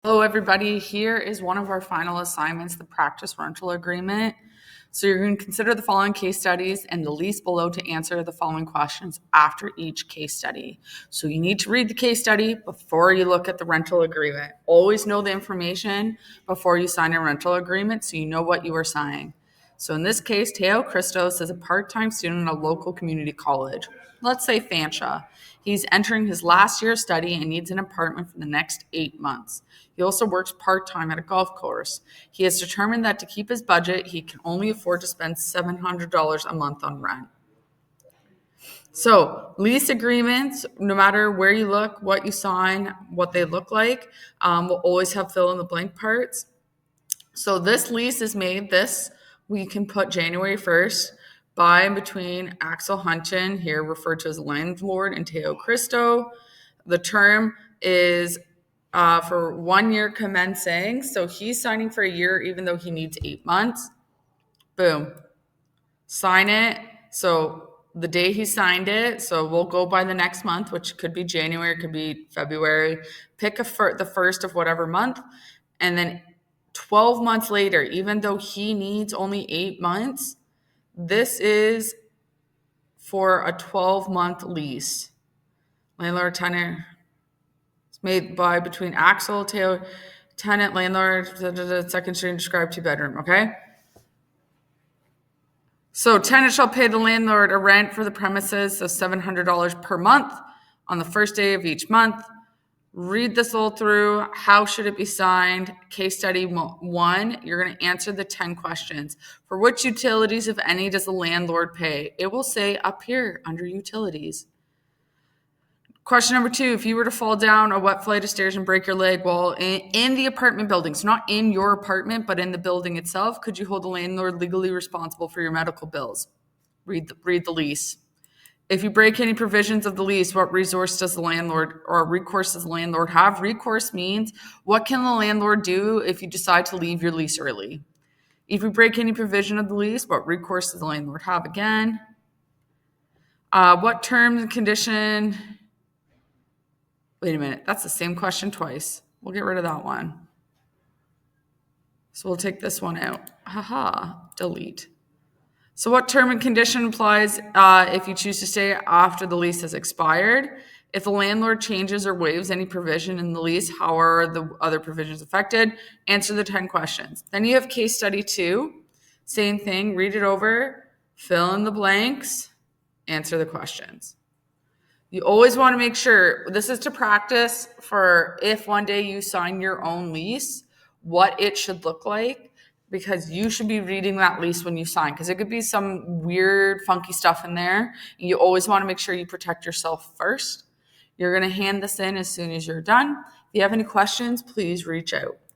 Hello, everybody. Here is one of our final assignments, the practice rental agreement. So you're going to consider the following case studies and the lease below to answer the following questions after each case study. So you need to read the case study before you look at the rental agreement. Always know the information before you sign a rental agreement so you know what you are signing. So in this case, Teo Christos is a part-time student at a local community college. Let's say Fanshawe. He's entering his last year of study and needs an apartment for the next 8 months. He also works part-time at a golf course. He has determined that to keep his budget, he can only afford to spend $700 a month on rent. So lease agreements, no matter where you look, what you sign, what they look like, will always have fill in the blank parts. So this lease is made we can put January 1st by and between Axel Hunton, here referred to as landlord, and Teo Christo. The term is for 1 year commencing. So he's signing for a year, even though he needs 8 months. Boom. Sign it. So the day he signed it, so we'll go by the next month, which could be January, could be February. Pick the first of whatever month, and then 12 months later, even though he needs only 8 months, this is for a 12-month lease. Landlord tenant. It's made by between Axel, Teo, tenant, landlord, second string described 2-bedroom, okay? So tenant shall pay the landlord a rent for the premises of $700 per month on the first day of each month. Read this all through. How should it be signed? Case study 1, you're going to answer the 10 questions. For which utilities, if any, does the landlord pay? It will say up here under utilities. Question number 2, if you were to fall down a wet flight of stairs and break your leg while in the apartment building, so not in your apartment, but in the building itself, could you hold the landlord legally responsible for your medical bills? Read the lease. If you break any provisions of the lease, what recourse does the landlord have? Recourse means what can the landlord do if you decide to leave your lease early? If you break any provision of the lease, what recourse does the landlord have again? What terms and condition? Wait a minute, that's the same question twice. We'll get rid of that one. So we'll take this one out. Delete. So what term and condition applies if you choose to stay after the lease has expired? If the landlord changes or waives any provision in the lease, how are the other provisions affected? Answer the 10 questions. Then you have case study 2. Same thing, read it over, fill in the blanks, answer the questions. You always want to make sure, this is to practice for if one day you sign your own lease, what it should look like, because you should be reading that lease when you sign, because it could be some weird, funky stuff in there. And you always want to make sure you protect yourself first. You're going to hand this in as soon as you're done. If you have any questions, please reach out.